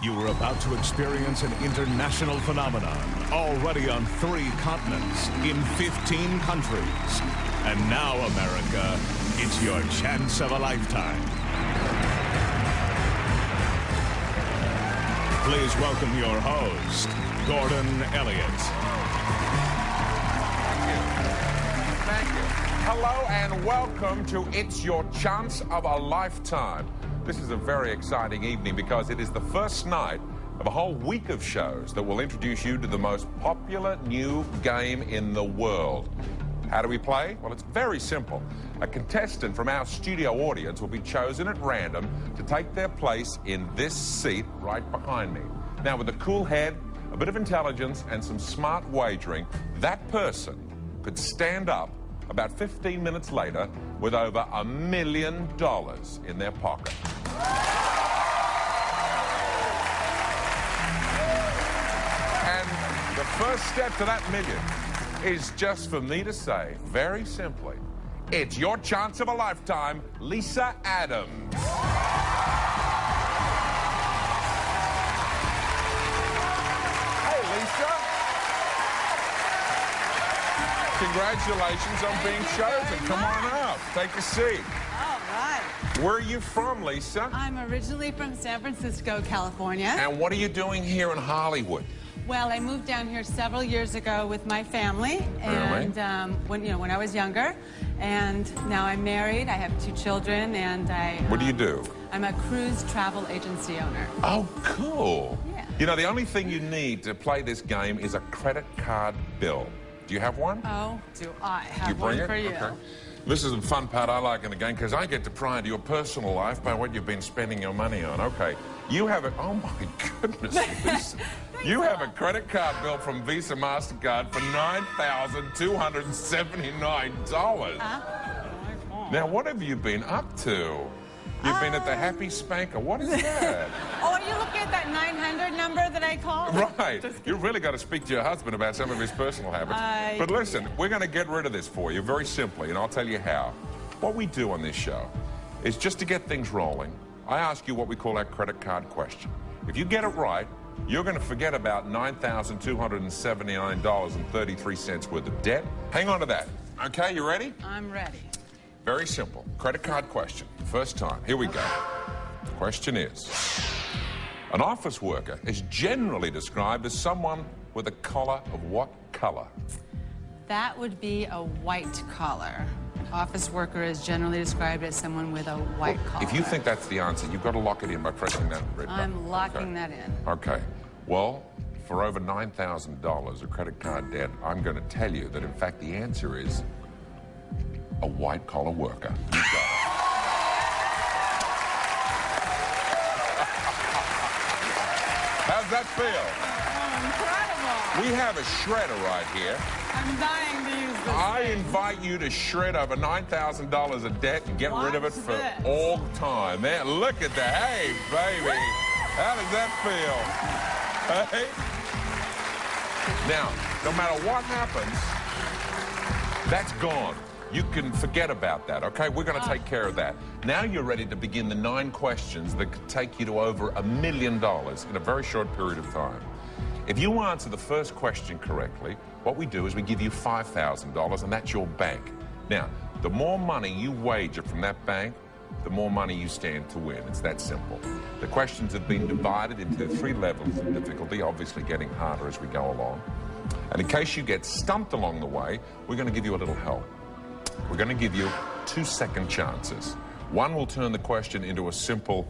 You are about to experience an international phenomenon, already on 3 continents, in 15 countries. And now, America, it's your chance of a lifetime. Please welcome your host, Gordon Elliott. Thank you. Hello and welcome to It's Your Chance of a Lifetime. This is a very exciting evening because it is the first night of a whole week of shows that will introduce you to the most popular new game in the world. How do we play? Well, it's very simple. A contestant from our studio audience will be chosen at random to take their place in this seat right behind me. Now, with a cool head, a bit of intelligence, and some smart wagering, that person could stand up about 15 minutes later with over $1 million in their pocket. And the first step to that million is just for me to say, very simply, it's your chance of a lifetime, Lisa Adams. Hey, Lisa. Congratulations on being chosen. Come on up. Take a seat. All right. Where are you from, Lisa? I'm originally from San Francisco, California. And what are you doing here in Hollywood? Well, I moved down here several years ago with my family, and when I was younger, and now I'm married. I have 2 children, and What do you do? I'm a cruise travel agency owner. Oh, cool. Yeah. You know, the only thing you need to play this game is a credit card bill. Do you have one? Oh, do I have You bring one it? for you? Okay. This is the fun part I like in the game because I get to pry into your personal life by what you've been spending your money on. Okay. You have it. Oh, my goodness. Lisa. You have a credit card bill from Visa MasterCard for $9,279. Now, what have you been up to? You've been at the Happy Spanker. What is that? Oh, are you looking at that 900 number that I called? Right. You've really got to speak to your husband about some of his personal habits. But listen, we're going to get rid of this for you very simply, and I'll tell you how. What we do on this show is just to get things rolling, I ask you what we call our credit card question. If you get it right, you're going to forget about $9,279.33 worth of debt. Hang on to that. Okay, you ready? I'm ready. Very simple. Credit card question. First time. Here we go. The question is, an office worker is generally described as someone with a collar of what color? That would be a white collar. An office worker is generally described as someone with a white collar. If you think that's the answer, you've got to lock it in by pressing that red button. I'm locking that in. Okay. Well, for over $9,000 of credit card debt, I'm going to tell you that, in fact, the answer is a white-collar worker. You got it. How's that feel? Oh, incredible. We have a shredder right here. I'm dying to use this I thing. invite you to shred over $9,000 of debt and get rid of it Watch for this. all time. Man, look at that. Hey, baby. How does that feel? Hey? Now, no matter what happens, that's gone. You can forget about that, okay? We're going to take care of that. Now you're ready to begin the 9 questions that could take you to over $1 million in a very short period of time. If you answer the first question correctly, what we do is we give you $5,000, and that's your bank. Now, the more money you wager from that bank, the more money you stand to win. It's that simple. The questions have been divided into 3 levels of difficulty, obviously getting harder as we go along. And in case you get stumped along the way, we're going to give you a little help. We're going to give you 2 second chances. One will turn the question into a simple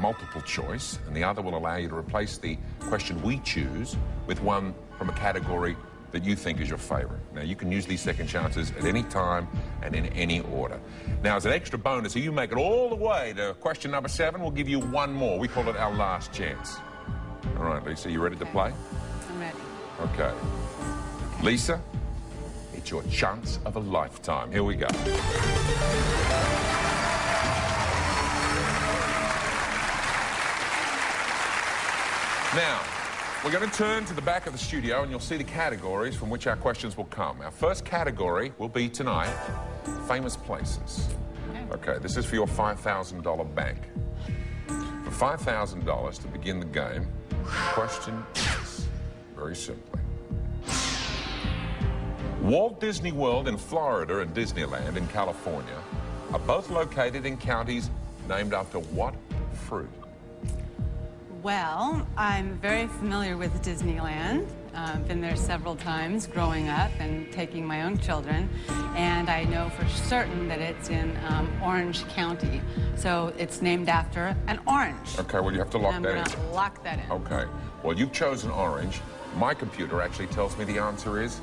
multiple choice, and the other will allow you to replace the question we choose with one from a category that you think is your favorite. Now, you can use these second chances at any time and in any order. Now, as an extra bonus, if you make it all the way to question number 7, we'll give you 1 more. We call it our last chance. All right, Lisa, you ready to play? I'm ready. Okay. Lisa, it's your chance of a lifetime. Here we go. Now, we're going to turn to the back of the studio and you'll see the categories from which our questions will come. Our first category will be tonight, famous places. Okay, this is for your $5,000 bank. For $5,000 to begin the game. The question is, very simply, Walt Disney World in Florida and Disneyland in California are both located in counties named after what fruit? Well, I'm very familiar with Disneyland. Been there several times growing up and taking my own children. And I know for certain that it's in Orange County. So it's named after an orange. Okay, well, you have to lock I'm that in. going to lock that in. Okay. Well, you've chosen orange. My computer actually tells me the answer is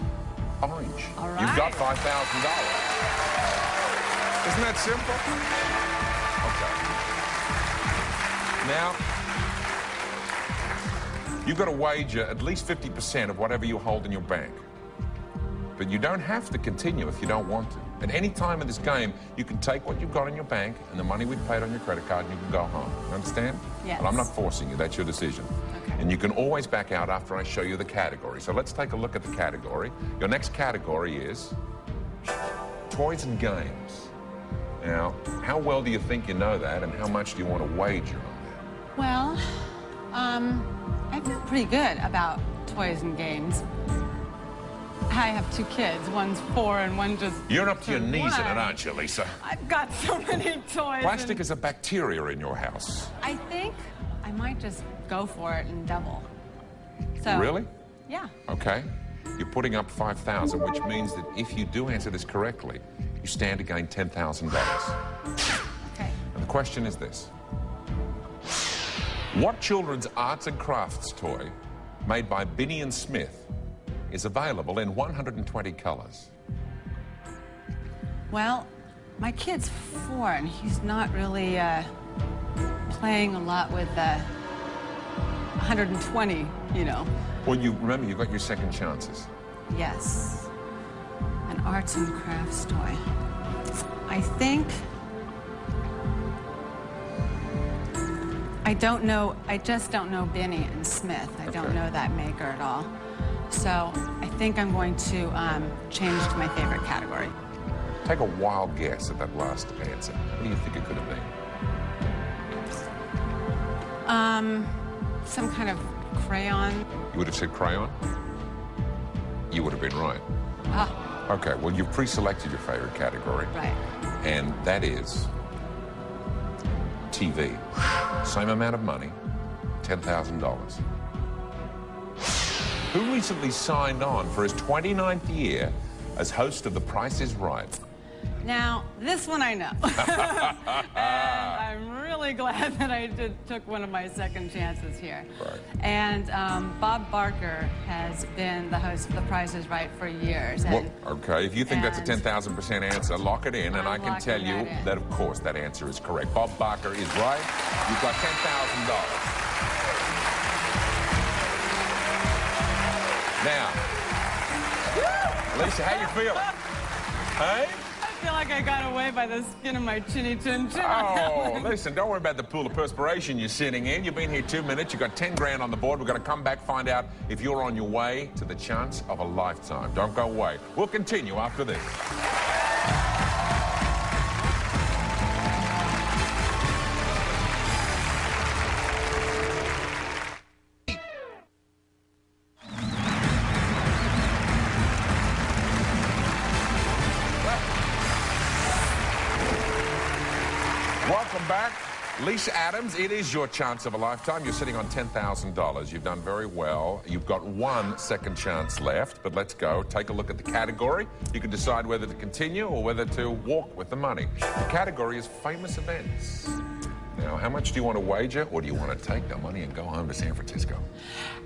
orange. All right. You've got $5,000. Isn't that simple? Okay. Now, you've got to wager at least 50% of whatever you hold in your bank. But you don't have to continue if you don't want to. At any time in this game, you can take what you've got in your bank and the money we've paid on your credit card and you can go home. You understand? Yes. But I'm not forcing you. That's your decision. Okay. And you can always back out after I show you the category. So let's take a look at the category. Your next category is toys and games. Now, how well do you think you know that and how much do you want to wager on that? Well, I feel pretty good about toys and games. I have two kids. One's 4 and one just... You're up to your knees in it, one. aren't you, Lisa? I've got so many toys. Plastic is a bacteria in your house. I think I might just go for it and double. So, Really? Yeah. Okay. You're putting up 5,000, which means that if you do answer this correctly, you stand to gain $10,000. Okay. And the question is this. What children's arts and crafts toy made by Binny and Smith is available in 120 colors? Well, my kid's 4 and he's not really playing a lot with 120, you know. Well, you remember, you got your second chances. Yes. An arts and crafts toy. I think... I just don't know Binny and Smith. I don't know that maker at all. So I think I'm going to change to my favorite category. Take a wild guess at that last answer. What do you think it could have been? Some kind of crayon. You would have said crayon? You would have been right. Ah, Okay, well, you've pre-selected your favorite category. right. And that is TV. Same amount of money, $10,000. Who recently signed on for his 29th year as host of The Price is Right? Now, this one I know. And I'm really glad that I took one of my second chances here. Right. And Bob Barker has been the host of The Price is Right for years. Well, And okay, if you think that's a and- 10,000% answer, lock it in, and I I'm can tell locking you that in. that, of course, that answer is correct. Bob Barker is right. You've got $10,000. Now, Lisa, how you feeling? Hey? I feel like I got away by the skin of my chinny chin chin. Oh, listen, don't worry about the pool of perspiration you're sitting in. You've been here 2 minutes. You've got 10 grand on the board. We're going to come back, find out if you're on your way to the chance of a lifetime. Don't go away. We'll continue after this. Welcome back. Lisa Adams, it is your chance of a lifetime. You're sitting on $10,000. You've done very well. You've got one second chance left, but let's go. Take a look at the category. You can decide whether to continue or whether to walk with the money. The category is famous events. Now, how much do you want to wager, or do you want to take the money and go home to San Francisco?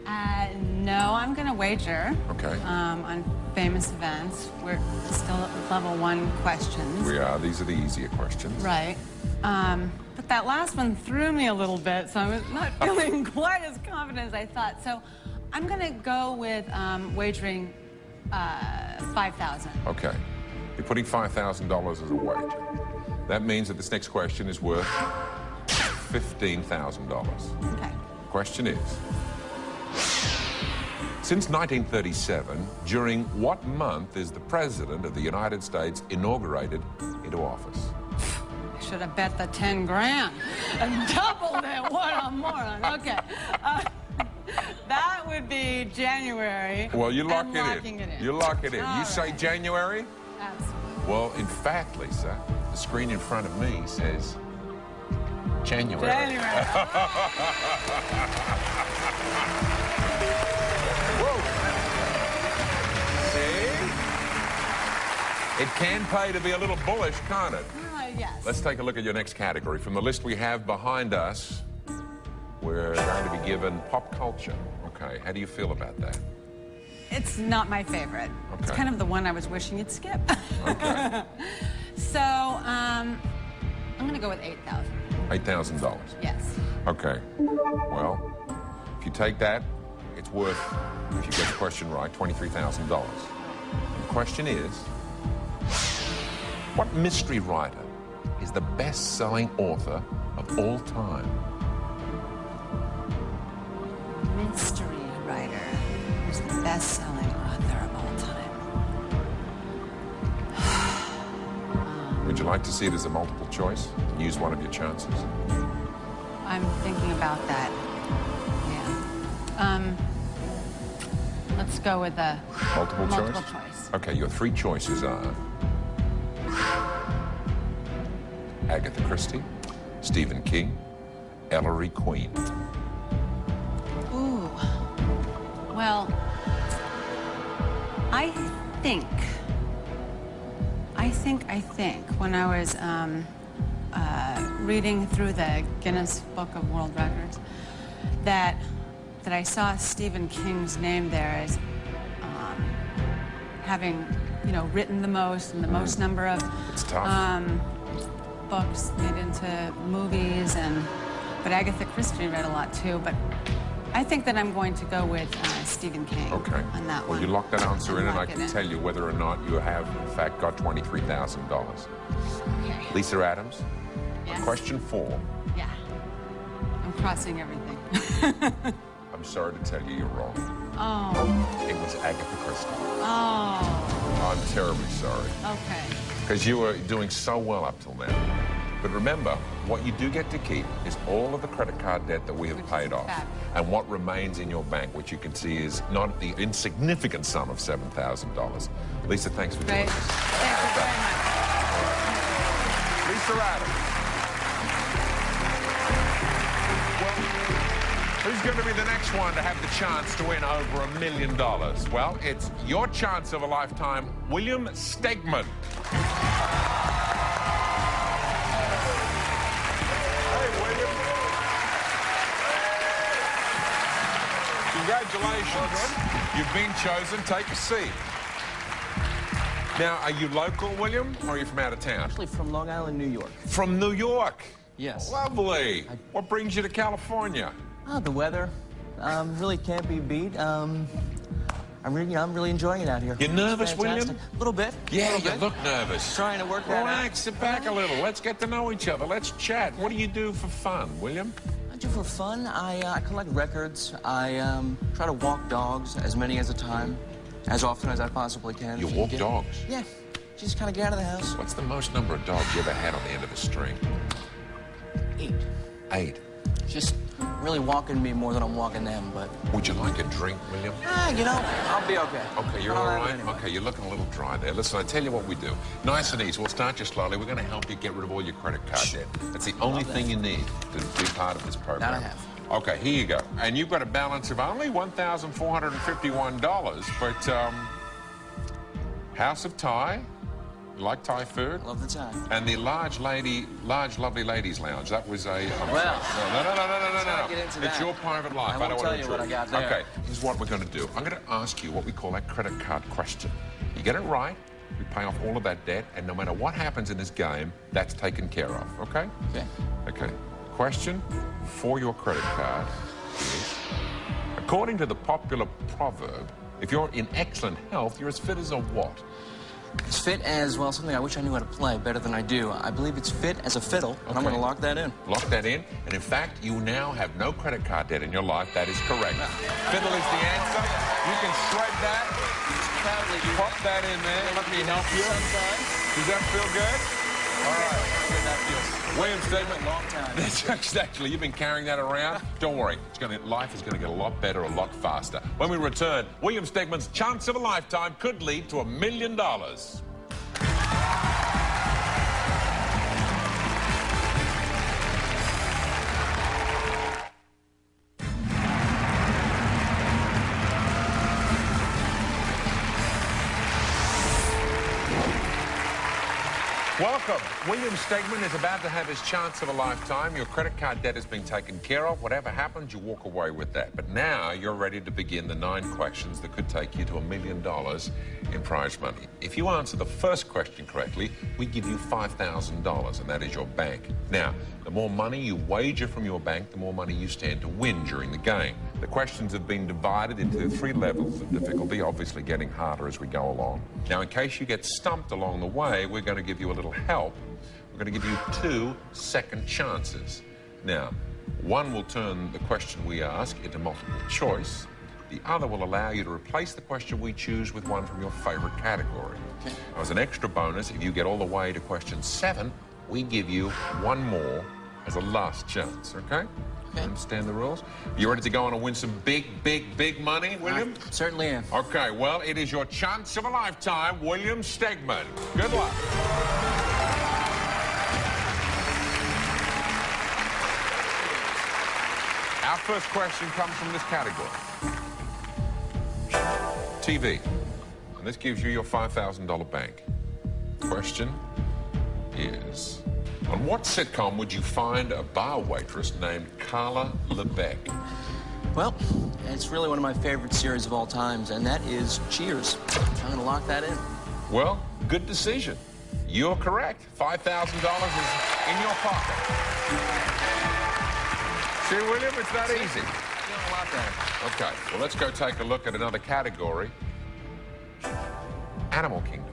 No, I'm going to wager. Okay. On famous events. We're still at level 1 questions. We are. These are the easier questions. Right. But that last one threw me a little bit, so I'm not feeling quite as confident as I thought. So I'm going to go with wagering $5,000. Okay. You're putting $5,000 as a wager. That means that this next question is worth $15,000. Okay. Question is, since 1937, during what month is the President of the United States inaugurated into office? I should have bet the 10 grand and doubled it. What? moron. Okay. That would be January. Well, you lock and it locking in. it in. You lock it in. All You say right. January? Absolutely. Well, in fact, Lisa, the screen in front of me says January. January. Whoa. See? It can pay to be a little bullish, can't it? Yes. Let's take a look at your next category. From the list we have behind us, we're going to be given pop culture. Okay, how do you feel about that? It's not my favorite. It's Okay. kind of the one I was wishing you'd skip. Okay. So, I'm going to go with $8,000. $8,000. Yes. Okay. Well, if you take that, it's worth, if you get the question right, $23,000. The question is, what mystery writer is the best-selling author of all time? Mystery writer who's the best-selling author of all time. Would you like to see it as a multiple choice? Use one of your chances. I'm thinking about that. Yeah. Let's go with the Multiple multiple choice? choice. Okay, your three choices are Agatha Christie, Stephen King, Ellery Queen. Ooh. Well, I think when I was reading through the Guinness Book of World Records that I saw Stephen King's name there as having, written the most and the most number of It's tough. books made into movies, but Agatha Christie read a lot too. But I think that I'm going to go with Stephen King Okay. on that Well, one. you lock that answer in, and I Lock it can in. tell you whether or not you have, in fact, got $23,000. Okay. Lisa Adams, Yes? question 4. Yeah. I'm crossing everything. I'm sorry to tell you you're wrong. Oh. It was Agatha Christie. Oh. I'm terribly sorry, Okay. because you were doing so well up till now. But remember, what you do get to keep is all of the credit card debt that we have Which is paid off, back. and what remains in your bank, which you can see is not the insignificant sum of $7,000. Lisa, thanks for joining Great. us. Thank you very much. Lisa Adams. Well, who's going to be the next one to have the chance to win over $1 million? Well, it's your chance of a lifetime, William Stegman. Hey, William. Congratulations. You've been chosen. Take a seat. Now, are you local, William, or are you from out of town? Actually from Long Island, New York. From New York? Yes. Lovely. What brings you to California? The weather really can't be beat. I'm really enjoying it out here. You nervous, It's William? fantastic. A little bit. Yeah, Little you bit. look nervous. Trying to work that Relax, sit back a little. Let's get to know each other. Let's chat. What do you do for fun, William? I do for fun. I collect records. I try to walk dogs, as many as a time, as often as I possibly can. You walk dogs? Yeah. Just kind of get out of the house. What's the most number of dogs you ever had on the end of a string? 8. 8. Just really walking me more than I'm walking them, but Would you like a drink, William? I'll be okay. Okay, you're I'll all have it right? anyway. Okay, you're looking a little dry there. Listen, I tell you what we do. Nice and easy. We'll start you slowly. We're going to help you get rid of all your credit card debt. That's the only thing you need to be part of this program. That I have. Okay, here you go. And you've got a balance of only $1,451, but House of Thai, you like Thai food? Love the time. And the large lovely ladies lounge. That was a. Well, no. let's not get into It's that. your private life. I won't don't tell want you to what I intrude. got there. Okay, here's what we're going to do. I'm going to ask you what we call a credit card question. You get it right, we pay off all of that debt, and no matter what happens in this game, that's taken care of. Okay? Okay. Okay. Question for your credit card is, according to the popular proverb, if you're in excellent health, you're as fit as a what? As fit as, well, something I wish I knew how to play better than I do. I believe it's fit as a fiddle, and I'm Okay. going to lock that in. Lock that in, and in fact, you now have no credit card debt in your life. That is correct. Fiddle is the answer. You can shred that. Proudly do Pop that in there. Let me help you. Sometimes. Does that feel good? All right. Good, that feels. William Stegman. Long time. That's exactly. You've been carrying that around. Don't worry. Life is going to get a lot better, a lot faster. When we return, William Stegman's chance of a lifetime could lead to $1 million. Welcome. William Stegman is about to have his chance of a lifetime. Your credit card debt has been taken care of. Whatever happens, you walk away with that. But now you're ready to begin the 9 questions that could take you to $1 million in prize money. If you answer the first question correctly, we give you $5,000, and that is your bank. Now, the more money you wager from your bank, the more money you stand to win during the game. The questions have been divided into 3 levels of difficulty, obviously getting harder as we go along. Now, in case you get stumped along the way, we're going to give you a little help. We're going to give you 2 second chances. Now, one will turn the question we ask into multiple choice. The other will allow you to replace the question we choose with one from your favorite category. Okay. Now, as an extra bonus, if you get all the way to question 7, we give you 1 more as a last chance, okay? Okay. Understand the rules? You ready to go on and win some big, big, big money, William? I certainly am. Okay, well, it is your chance of a lifetime, William Stegman. Good luck. Our first question comes from this category. TV. And this gives you your $5,000 bank. Question is, on what sitcom would you find a bar waitress named Carla Lebec? Well, it's really one of my favorite series of all times, and that is Cheers. I'm going to lock that in. Well, good decision. You're correct. $5,000 is in your pocket. See, William, it's that easy. A lot better. Okay, well, let's go take a look at another category. Animal Kingdom.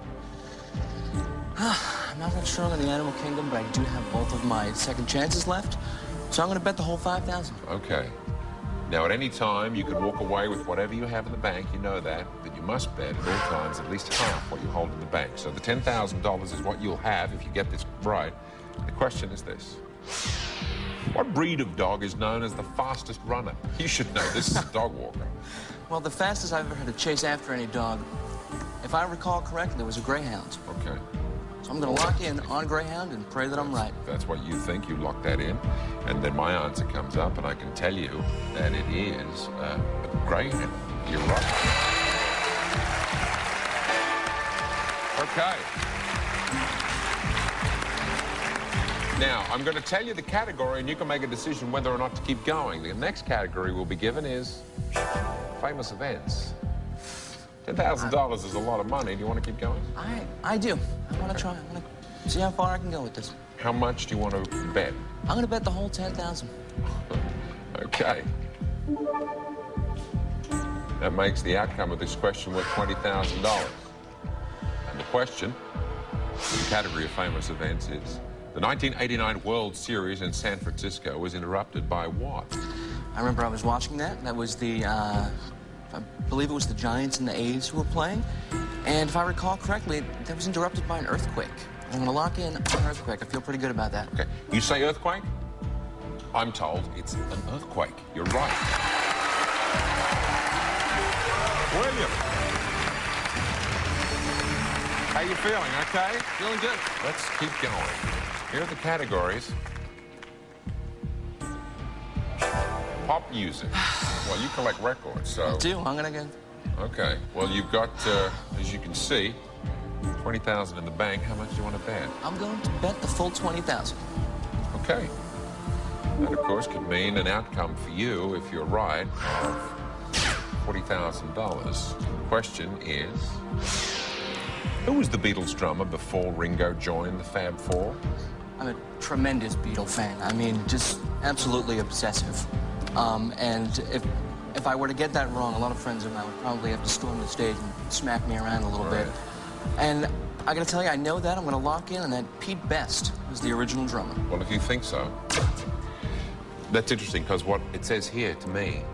I'm not that strong in the Animal Kingdom, but I do have both of my second chances left, so I'm going to bet the whole $5,000. Okay. Now, at any time, you can walk away with whatever you have in the bank. You know that, but you must bet at all times at least half what you hold in the bank. So the $10,000 is what you'll have if you get this right. The question is this. What breed of dog is known as the fastest runner? You should know. This is a dog walker. Well, the fastest I've ever had to chase after any dog, if I recall correctly, was a greyhound. Okay. So I'm going to lock in on greyhound and pray that I'm right. That's what you think. You lock that in. And then my answer comes up, and I can tell you that it is a greyhound. You're right. Okay. Now, I'm going to tell you the category, and you can make a decision whether or not to keep going. The next category we'll be given is famous events. $10,000 is a lot of money. Do you want to keep going? I do. I want to try. I want to see how far I can go with this. How much do you want to bet? I'm going to bet the whole $10,000. Okay. That makes the outcome of this question worth $20,000. And the question, the category of famous events, is the 1989 World Series in San Francisco was interrupted by what? I remember I was watching that. That was the, I believe it was the Giants and the A's who were playing. And if I recall correctly, that was interrupted by an earthquake. I'm going to lock in on earthquake. I feel pretty good about that. Okay. You say earthquake? I'm told it's an earthquake. You're right. William. How you feeling? Okay? Feeling good. Let's keep going. Here are the categories. Pop music. Well, you collect records, so... I do. I'm going to go... Okay. Well, you've got, as you can see, $20,000 in the bank. How much do you want to bet? I'm going to bet the full $20,000. Okay. That, of course, could mean an outcome for you, if you're right, of $40,000. The question is, who was the Beatles drummer before Ringo joined the Fab Four? I'm a tremendous Beatle fan. I mean, just absolutely obsessive. And if I were to get that wrong, a lot of friends of mine would probably have to storm the stage and smack me around a little bit. And I gotta tell you, I know that. I'm gonna lock in on that Pete Best was the original drummer. Well, if you think so, that's interesting, because what it says here to me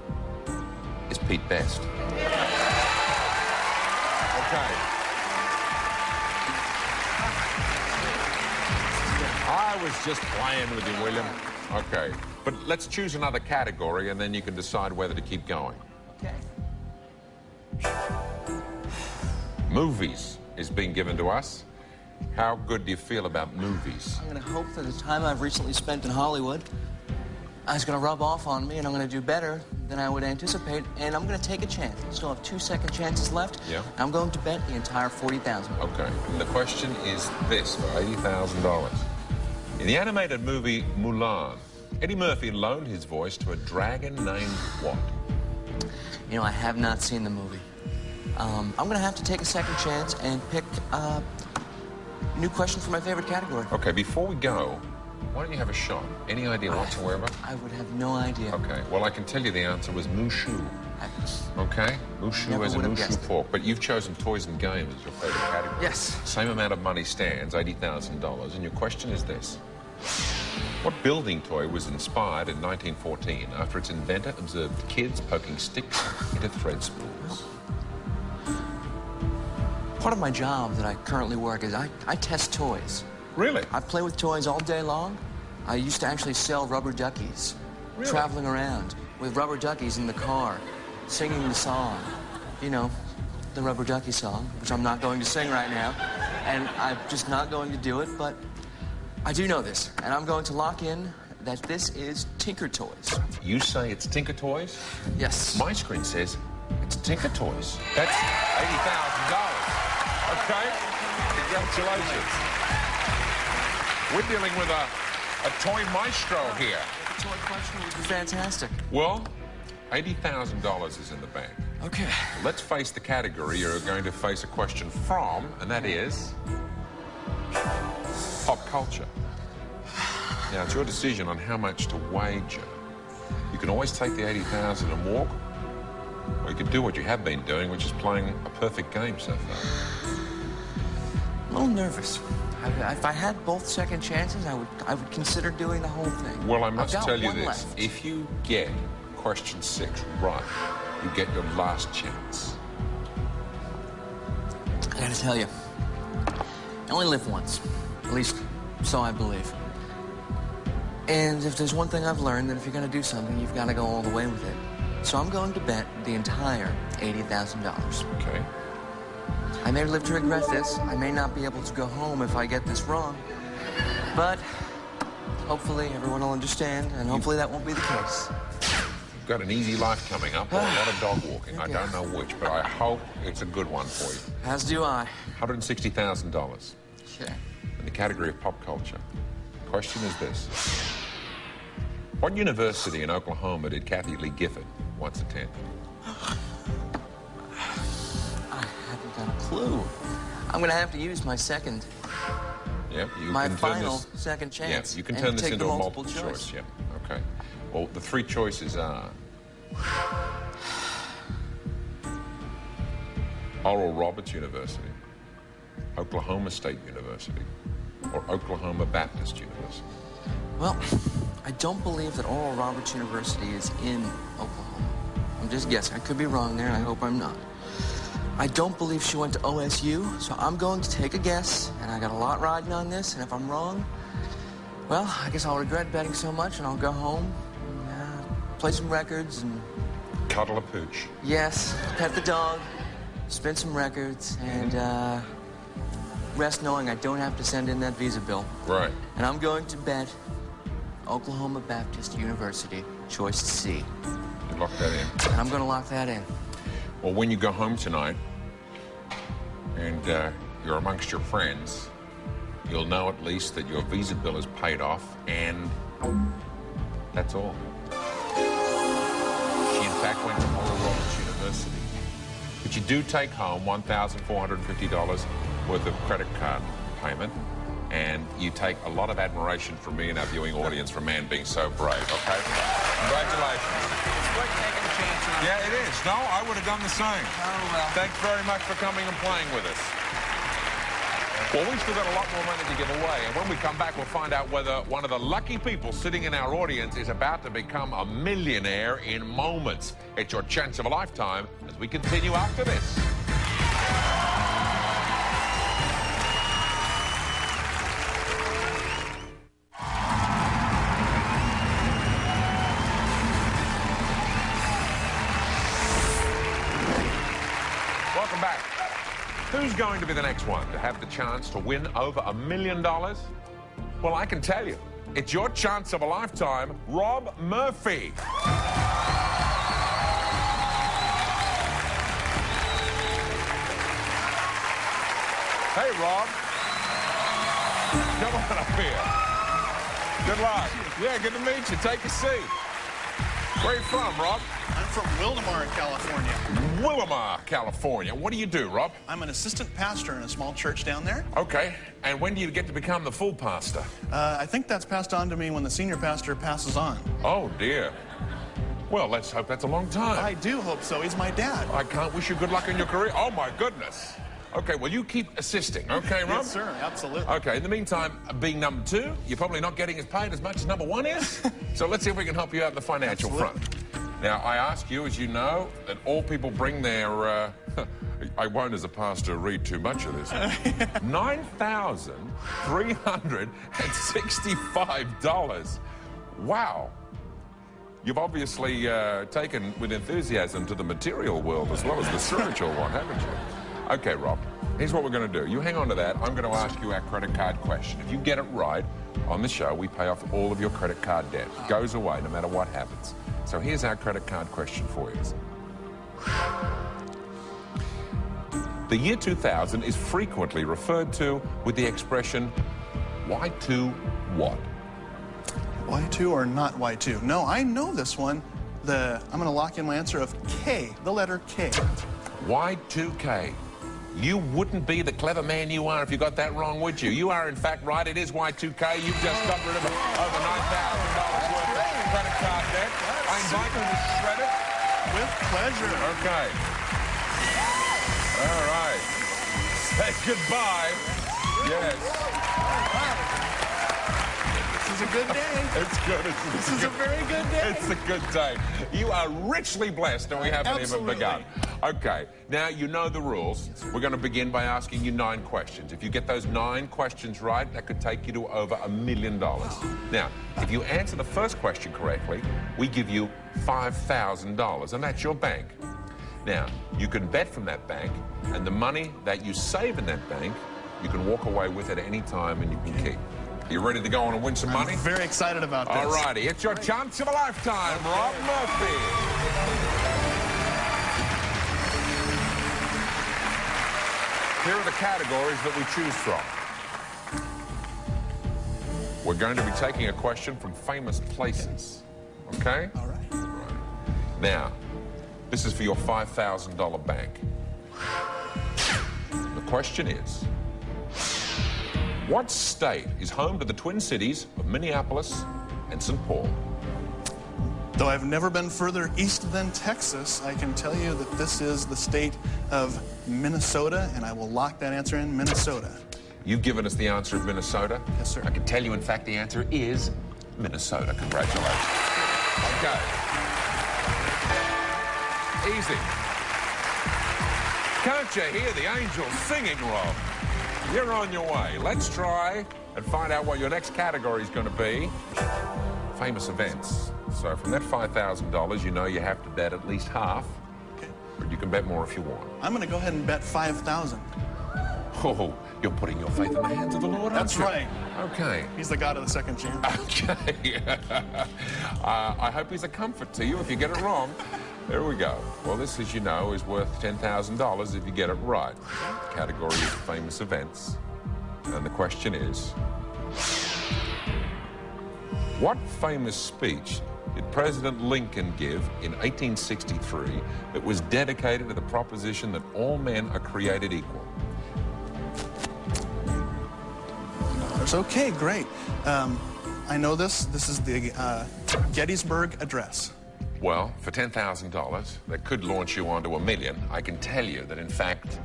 is Pete Best. Okay. I was just playing with you, William. Okay, but let's choose another category, and then you can decide whether to keep going. Okay. Movies is being given to us. How good do you feel about movies? I'm going to hope that the time I've recently spent in Hollywood is going to rub off on me, and I'm going to do better than I would anticipate, and I'm going to take a chance. I still have 2 second chances left. Yeah. I'm going to bet the entire $40,000. Okay, and the question is this for $80,000. In the animated movie Mulan, Eddie Murphy loaned his voice to a dragon named what? You know, I have not seen the movie. I'm going to have to take a second chance and pick a new question for my favorite category. Okay, before we go, why don't you have a shot? Any idea whatsoever? I would have no idea. Okay, well, I can tell you the answer was Mushu. Okay? Mushu Never as a would have Mushu guessed it. fork. But you've chosen toys and games as your favorite category. Yes. Same amount of money stands, $80,000. And your question is this. What building toy was inspired in 1914 after its inventor observed kids poking sticks into thread spools? Part of my job that I currently work is I test toys. Really? I play with toys all day long. I used to actually sell rubber duckies, Really? traveling around with rubber duckies in the car, singing the song. You know, the rubber ducky song, which I'm not going to sing right now. And I'm just not going to do it, but I do know this. And I'm going to lock in that this is Tinker Toys. You say it's Tinker Toys? Yes. My screen says it's Tinker Toys. That's $80,000. Okay? Congratulations. We're dealing with a toy maestro here. The toy question would be fantastic. Well, $80,000 is in the bank. Okay. Let's face the category you're going to face a question from, and that is pop culture. Now, it's your decision on how much to wager. You can always take the $80,000 and walk, or you can do what you have been doing, which is playing a perfect game so far. A little nervous. If I had both second chances, I would consider doing the whole thing. Well, I must I've got tell you one this. left. If you get question 6 right, you get your last chance. I gotta tell you, I only live once. At least, so I believe. And if there's one thing I've learned, that if you're gonna do something, you've gotta go all the way with it. So I'm going to bet the entire $80,000. Okay. I may live to regret this. I may not be able to go home if I get this wrong. But hopefully everyone will understand, and hopefully that won't be the case. You've got an easy life coming up, or a lot of dog walking. I Okay. don't know which, but I hope it's a good one for you. As do I. $160,000 Okay. in the category of pop culture. The question is this. What university in Oklahoma did Kathy Lee Gifford once attend? I haven't got a clue. I'm gonna have to use my second, Yeah, you my can turn final this. second Yeah, chance. you can and turn this take into the a multiple multiple choice. Yeah. Okay. Well, the 3 choices are Oral Roberts University, Oklahoma State University, or Oklahoma Baptist University. Well, I don't believe that Oral Roberts University is in Oklahoma. I'm just guessing. I could be wrong there, and I hope I'm not. I don't believe she went to OSU, so I'm going to take a guess, and I got a lot riding on this, and if I'm wrong, well, I guess I'll regret betting so much, and I'll go home, and, play some records, and Cuddle a pooch. yes, pet the dog, spin some records, and rest knowing I don't have to send in that visa bill. Right. And I'm going to bet Oklahoma Baptist University, choice C. You lock that in. And I'm going to lock that in. Well, when you go home tonight and you're amongst your friends, you'll know at least that your visa bill is paid off, and that's all. She, in fact, went to Oral Roberts University. But you do take home $1,450 worth of credit card payment, and you take a lot of admiration from me and our viewing audience for a man being so brave, okay? Congratulations. It's worth taking a chance on. Yeah, it is. No, I would have done the same. Oh, well. Thanks very much for coming and playing with us. Well, we've still got a lot more money to give away, and when we come back, we'll find out whether one of the lucky people sitting in our audience is about to become a millionaire in moments. It's your chance of a lifetime as we continue after this. welcome back. Who's going to be the next one to have the chance to win over $1 million? Well, I can tell you, it's your chance of a lifetime, Rob Murphy. Hey, Rob. Come on up here. Good luck. Yeah, good to meet you. Take a seat. Where are you from, Rob? I'm from Wildomar, California. Wildomar, California. What do you do, Rob? I'm an assistant pastor in a small church down there. Okay. And when do you get to become the full pastor? I think that's passed on to me when the senior pastor passes on. Oh, dear. Well, let's hope that's a long time. I do hope so. He's my dad. I can't wish you good luck in your career. Oh, my goodness. Okay, well, you keep assisting, okay, Rob? Yes, sir. Absolutely. Okay, in the meantime, being number 2, you're probably not getting as paid as much as number 1 is. So let's see if we can help you out on the financial front. Now, I ask you, as you know, that all people bring their, I won't as a pastor read too much of this, $9,365. Wow. You've obviously taken with enthusiasm to the material world as well as the spiritual one, haven't you? Okay, Rob, here's what we're going to do. You hang on to that. I'm going to ask you our credit card question. If you get it right on the show, we pay off all of your credit card debt. It goes away no matter what happens. So here's our credit card question for you. The year 2000 is frequently referred to with the expression, Y2 what? Y2 or not Y2? No, I know this one. I'm going to lock in my answer of K, the letter K. Y2K. You wouldn't be the clever man you are if you got that wrong, would you? You are, in fact, right. It is Y2K. You've just got rid of over $9,000 worth of credit card debt. I invite you to shred it. With pleasure. Okay. All right. Say goodbye. Yes. This is a good day. It's good. This is a very good day. It's a good day. You are richly blessed, and we haven't Absolutely. even begun. Okay, now you know the rules. We're going to begin by asking you 9 questions. If you get those 9 questions right, that could take you to over $1 million. Now, if you answer the first question correctly, we give you $5,000, and that's your bank. Now, you can bet from that bank, and the money that you save in that bank, you can walk away with at any time and you can keep. You ready to go on and win some money? I'm very excited about this. All righty, it's your chance of a lifetime, Rob Murphy. Here are the categories that we choose from. We're going to be taking a question from famous places, okay? All right. Now, this is for your $5,000 bank. The question is, what state is home to the Twin Cities of Minneapolis and St. Paul? Though I've never been further east than Texas, I can tell you that this is the state of Minnesota, and I will lock that answer in, Minnesota. You've given us the answer of Minnesota? Yes, sir. I can tell you, in fact, the answer is Minnesota. Congratulations. Okay. Easy. Can't you hear the angels singing, Rob? You're on your way. Let's try and find out what your next category is going to be. Famous events. So from that $5,000, you know you have to bet at least half. Okay. But you can bet more if you want. I'm going to go ahead and bet 5,000. Oh, you're putting your faith in the hands of the Lord, aren't That's you? right. Okay. He's the God of the second chance. Okay. I hope he's a comfort to you if you get it wrong. There we go. Well, this, as you know, is worth $10,000 if you get it right. The category is famous events. And the question is, what famous speech did President Lincoln give in 1863 that was dedicated to the proposition that all men are created equal? It's okay, great. I know this. This is the Gettysburg Address. Well, for $10,000, that could launch you onto $1 million. I can tell you that, in fact,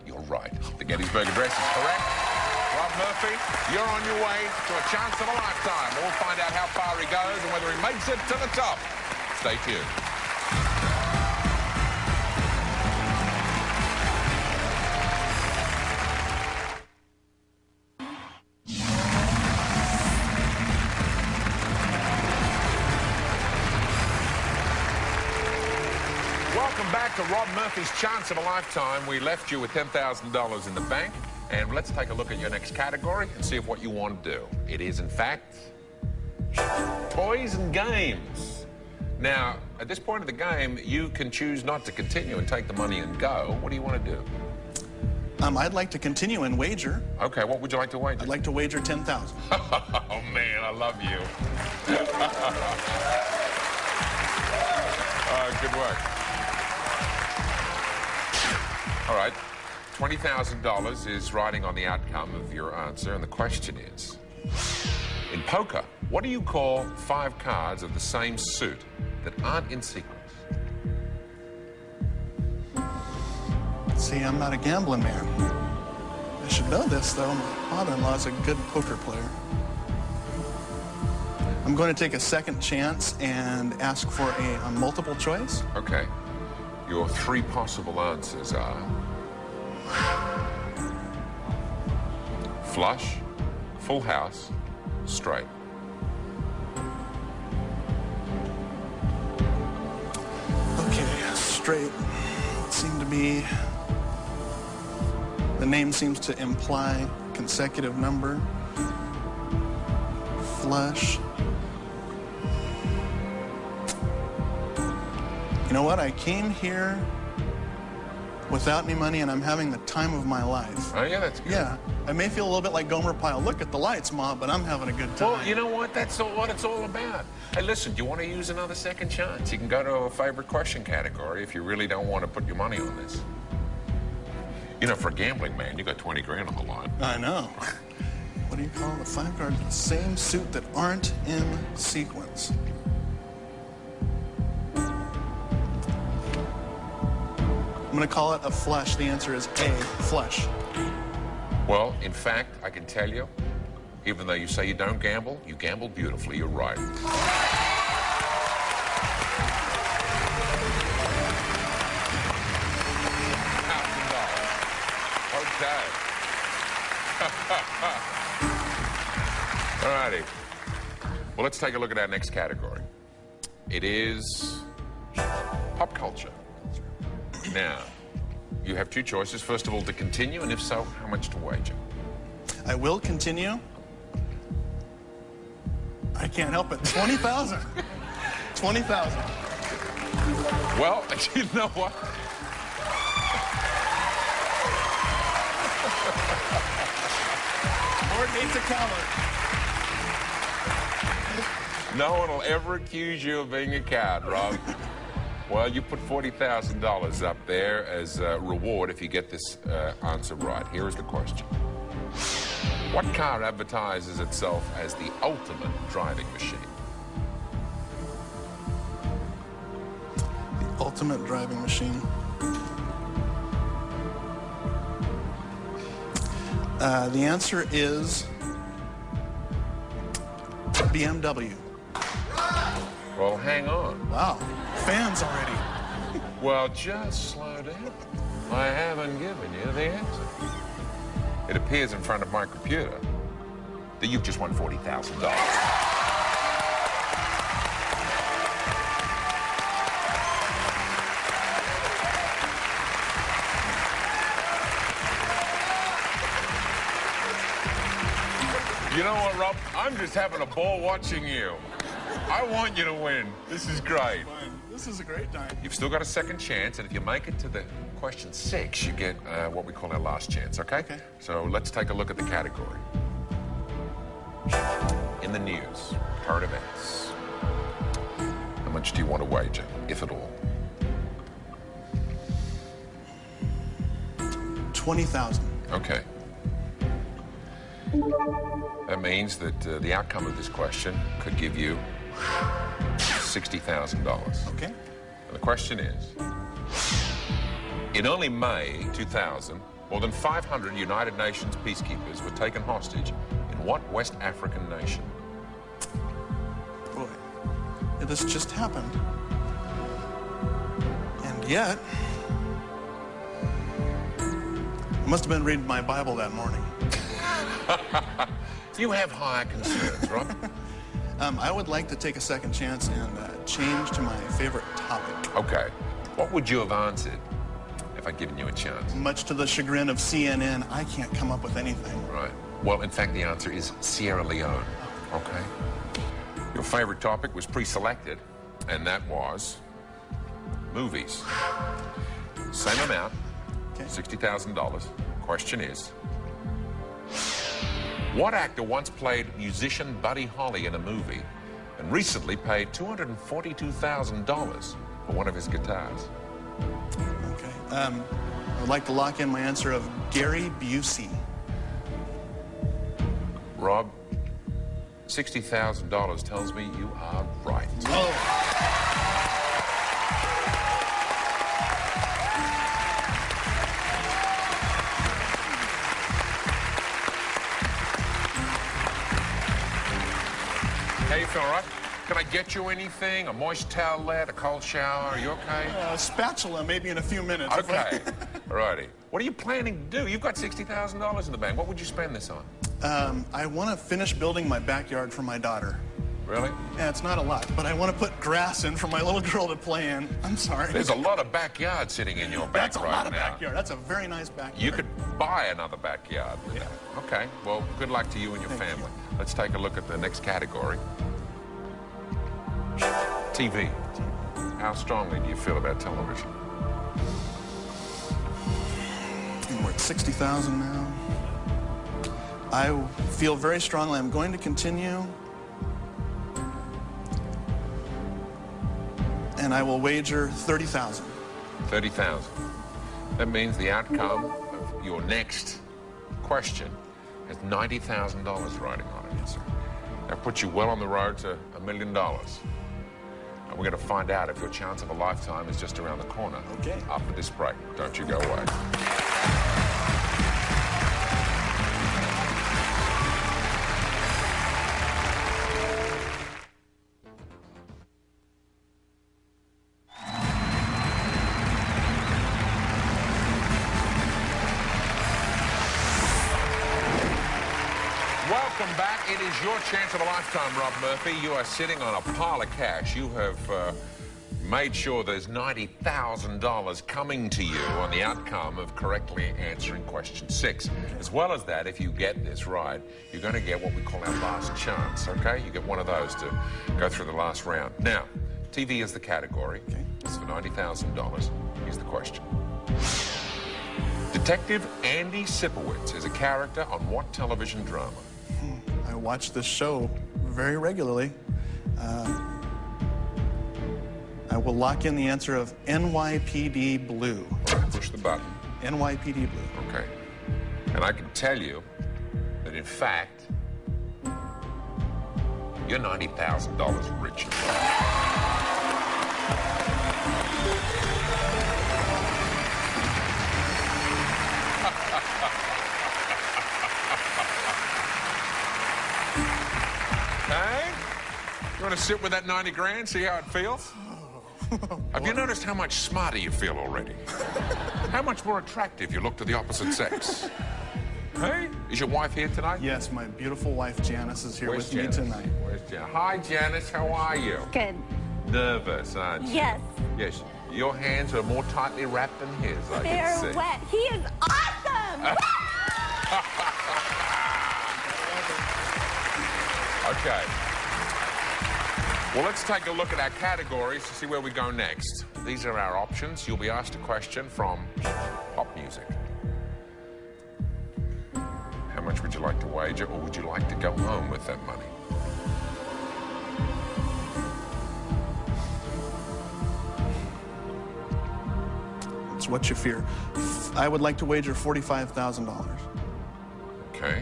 you're right. The Gettysburg Address is correct. Rob Murphy, you're on your way to a chance of a lifetime. We'll find out how far he goes and whether he makes it to the top. Stay tuned. Welcome back to Rob Murphy's Chance of a Lifetime. We left you with $10,000 in the bank, and let's take a look at your next category and see if what you want to do. It is, in fact, toys and games. Now, at this point of the game, you can choose not to continue and take the money and go. What do you want to do? I'd like to continue and wager. Okay, what would you like to wager? I'd like to wager 10,000. Oh, man, I love you. Good work. All right, $20,000 is riding on the outcome of your answer, and the question is, in poker, what do you call 5 cards of the same suit that aren't in sequence? See, I'm not a gambling man. I should know this, though. My father-in-law's a good poker player. I'm going to take a second chance and ask for a multiple choice. Okay. Your 3 possible answers are flush, full house, straight. Okay, straight. Seem to be... The name seems to imply consecutive number. Flush. You know what? I came here without any money, and I'm having the time of my life. Oh, yeah, that's good. Yeah. I may feel a little bit like Gomer Pyle. Look at the lights, Ma, but I'm having a good time. Well, you know what? That's what it's all about. Hey, listen, do you want to use another second chance? You can go to a favorite question category if you really don't want to put your money on this. You know, for a gambling man, you got 20 grand on the line. I know. What do you call the 5 cards of the same suit that aren't in sequence? I'm going to call it a flush. The answer is A, flush. Well, in fact, I can tell you, even though you say you don't gamble, you gamble beautifully. You're right. Okay. All righty. Well, let's take a look at our next category. It is pop culture. Now, you have 2 choices. First of all, to continue, and if so, how much to wager? I will continue. I can't help it. 20,000. 20,000. Well, you know what? Coordinate the counter. No one will ever accuse you of being a coward, Rob. Well, you put $40,000 up there as a reward if you get this answer right. Here is the question. What car advertises itself as the ultimate driving machine? The ultimate driving machine. The answer is BMW. Well, hang on. Wow, fans already. Well, just slow down. I haven't given you the answer. It appears in front of my computer that you've just won $40,000. You know what, Rob? I'm just having a ball watching you. I want you to win. This is great. This is a great time. You've still got a second chance, and if you make it to the question 6, you get what we call our last chance, okay? Okay. So let's take a look at the category. In the news, current events. How much do you want to wager, if at all? 20,000. Okay. That means that the outcome of this question could give you $60,000. Okay. And the question is, in only May 2000, more than 500 United Nations peacekeepers were taken hostage in what West African nation? Boy, yeah, this just happened. And yet, I must have been reading my Bible that morning. You have higher concerns, Rob. I would like to take a second chance and change to my favorite topic. Okay. What would you have answered if I'd given you a chance? Much to the chagrin of CNN, I can't come up with anything. Right. Well, in fact, the answer is Sierra Leone. Okay. Your favorite topic was pre-selected, and that was movies. Same amount, Okay. $60,000. Question is, what actor once played musician Buddy Holly in a movie and recently paid $242,000 for one of his guitars? Okay. I would like to lock in my answer of Gary Busey. Rob, $60,000 tells me you are right. Oh. How you feel, right? Can I get you anything? A moist towelette, a cold shower? Are you okay? Spatula, maybe in a few minutes. Okay. Alrighty. What are you planning to do? You've got $60,000 in the bank. What would you spend this on? I want to finish building my backyard for my daughter. Really? Yeah, it's not a lot, but I want to put grass in for my little girl to play in. I'm sorry. There's a lot of backyard sitting in your back That's a right lot of now. backyard. That's a very nice backyard. You could buy another backyard with that. Okay. Well, good luck to you and your family. Let's take a look at the next category. TV. How strongly do you feel about television? And we're at 60,000 now. I feel very strongly I'm going to continue. And I will wager 30,000. 30,000. That means the outcome of your next question has $90,000 riding on it. Yes, sir. That puts you well on the road to $1 million. And we're going to find out if your chance of a lifetime is just around the corner. Okay. After this break. Don't you go away. Welcome back. It is your chance of a lifetime, Rob Murphy. You are sitting on a pile of cash. You have made sure there's $90,000 coming to you on the outcome of correctly answering question 6. As well as that, if you get this right, you're going to get what we call our last chance, okay? You get one of those to go through the last round. Now, TV is the category. Okay. It's for $90,000. Here's the question. Detective Andy Sipowicz is a character on what television drama? I watch this show very regularly. I will lock in the answer of NYPD Blue. All right, push the button. NYPD Blue. Okay. And I can tell you that, in fact, you're $90,000 richer. Hey? You want to sit with that 90 grand, see how it feels? Have you noticed how much smarter you feel already? How much more attractive you look to the opposite sex? Hey? Is your wife here tonight? Yes, my beautiful wife Janice is here Where's with Janice? me tonight. Where's Janice? Hi, Janice. How are you? Good. Nervous, aren't you? Yes. Yes. Your hands are more tightly wrapped than his, I can They're see. wet. He is awesome. Okay. Well, let's take a look at our categories to see where we go next. These are our options. You'll be asked a question from pop music. How much would you like to wager, or would you like to go home with that money? It's what you fear. I would like to wager $45,000. Okay.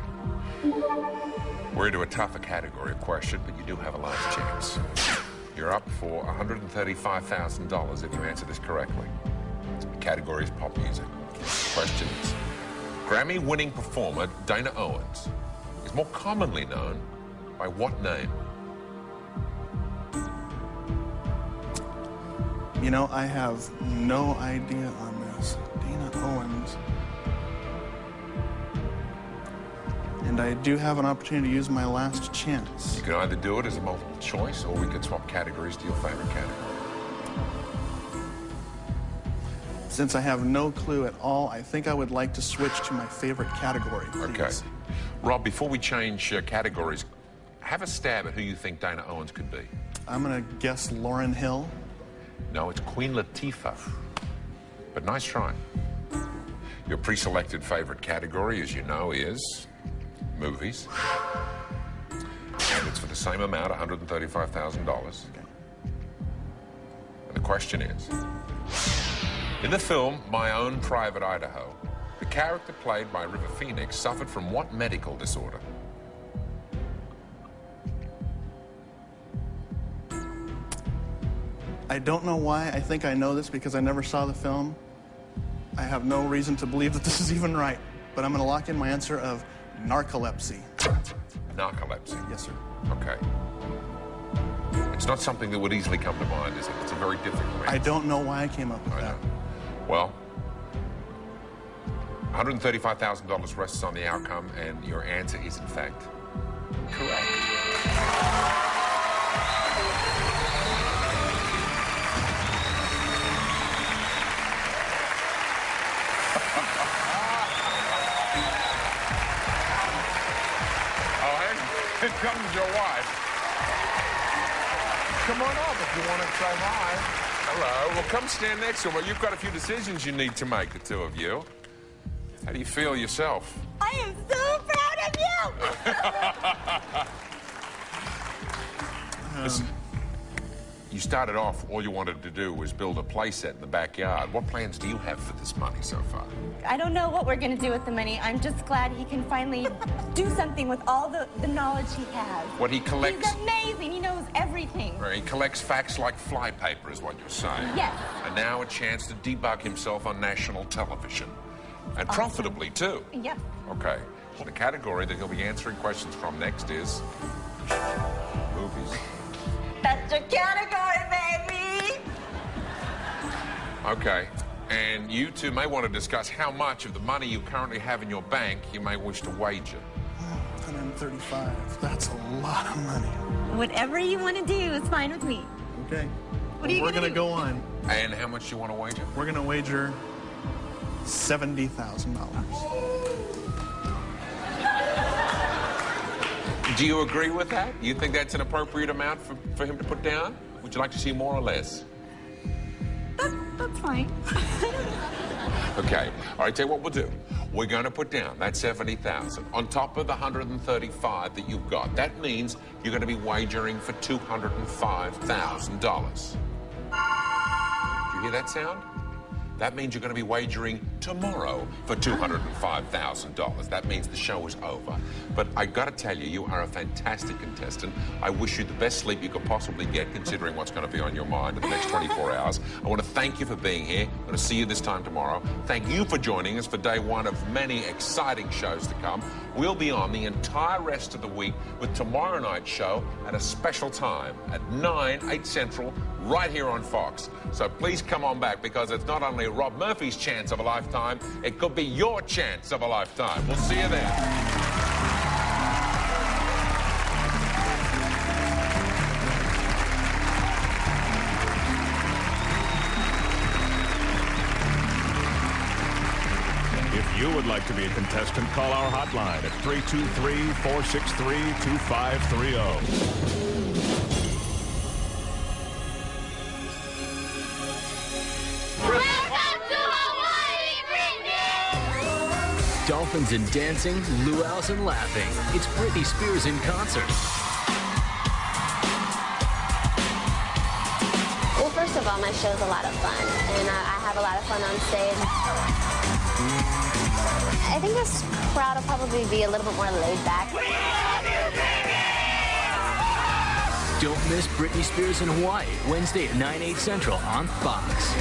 We're into a tougher category of question, but you do have a last chance. You're up for $135,000 if you answer this correctly. The category is pop music. Question is, Grammy-winning performer Dana Owens is more commonly known by what name? You know, I have no idea on this. Dana Owens. And I do have an opportunity to use my last chance. You can either do it as a multiple choice, or we could swap categories to your favorite category. Since I have no clue at all, I think I would like to switch to my favorite category, please. Okay. Rob, before we change categories, have a stab at who you think Dana Owens could be. I'm going to guess Lauryn Hill. No, it's Queen Latifah. But nice try. Your pre-selected favorite category, as you know, is movies. And it's for the same amount, $135,000. And the question is, in the film My Own Private Idaho, the character played by River Phoenix suffered from what medical disorder? I don't know why I think I know this because I never saw the film. I have no reason to believe that this is even right, but I'm going to lock in my answer of narcolepsy. Narcolepsy. Yes, sir. Okay. It's not something that would easily come to mind, is it? It's a very difficult answer. I don't know why I came up with I that. know. Well, $135,000 rests on the outcome, and your answer is, in fact, correct. Oh, and here comes your wife. Come on up if you want to say hi. Hello. Well, come stand next to her. Well, you've got a few decisions you need to make, the two of you. How do you feel yourself? I am so proud of you! Listen, you started off, all you wanted to do was build a playset in the backyard. What plans do you have for this money so far? I don't know what we're going to do with the money. I'm just glad he can finally do something with all the knowledge he has. What he collects... He's amazing. He knows everything. Right, he collects facts like flypaper, is what you're saying. Yes. And now a chance to debug himself on national television. And profitably, too. Yes. Okay. Well, the category that he'll be answering questions from next is... movies. That's your category, baby! Okay. And you two may want to discuss how much of the money you currently have in your bank you may wish to wager. 135. That's a lot of money. Whatever you want to do is fine with me. Okay. What are you We're gonna going to do? go on. And how much do you want to wager? We're going to wager $70,000. Do you agree with that? You think that's an appropriate amount for him to put down? Would you like to see more or less? That's fine. Okay. All right, tell you what we'll do. We're going to put down that $70,000 on top of the $135,000 that you've got. That means you're going to be wagering for $205,000. Do you hear that sound? That means you're going to be wagering tomorrow for $205,000. That means the show is over. But I got to tell you, you are a fantastic contestant. I wish you the best sleep you could possibly get, considering what's going to be on your mind in the next 24 hours. I want to thank you for being here. I'm going to see you this time tomorrow. Thank you for joining us for day one of many exciting shows to come. We'll be on the entire rest of the week with tomorrow night's show at a special time at 9, 8 Central, right here on Fox. So please come on back, because it's not only Rob Murphy's chance of a lifetime, it could be your chance of a lifetime. We'll see you then. If you would like to be a contestant, call our hotline at 323-463-2530. Dolphins and dancing, luau's and laughing. It's Britney Spears in concert. Well, first of all, my show's a lot of fun, and I have a lot of fun on stage. I think this crowd will probably be a little bit more laid back. Don't miss Britney Spears in Hawaii, Wednesday at 9, 8 Central on Fox.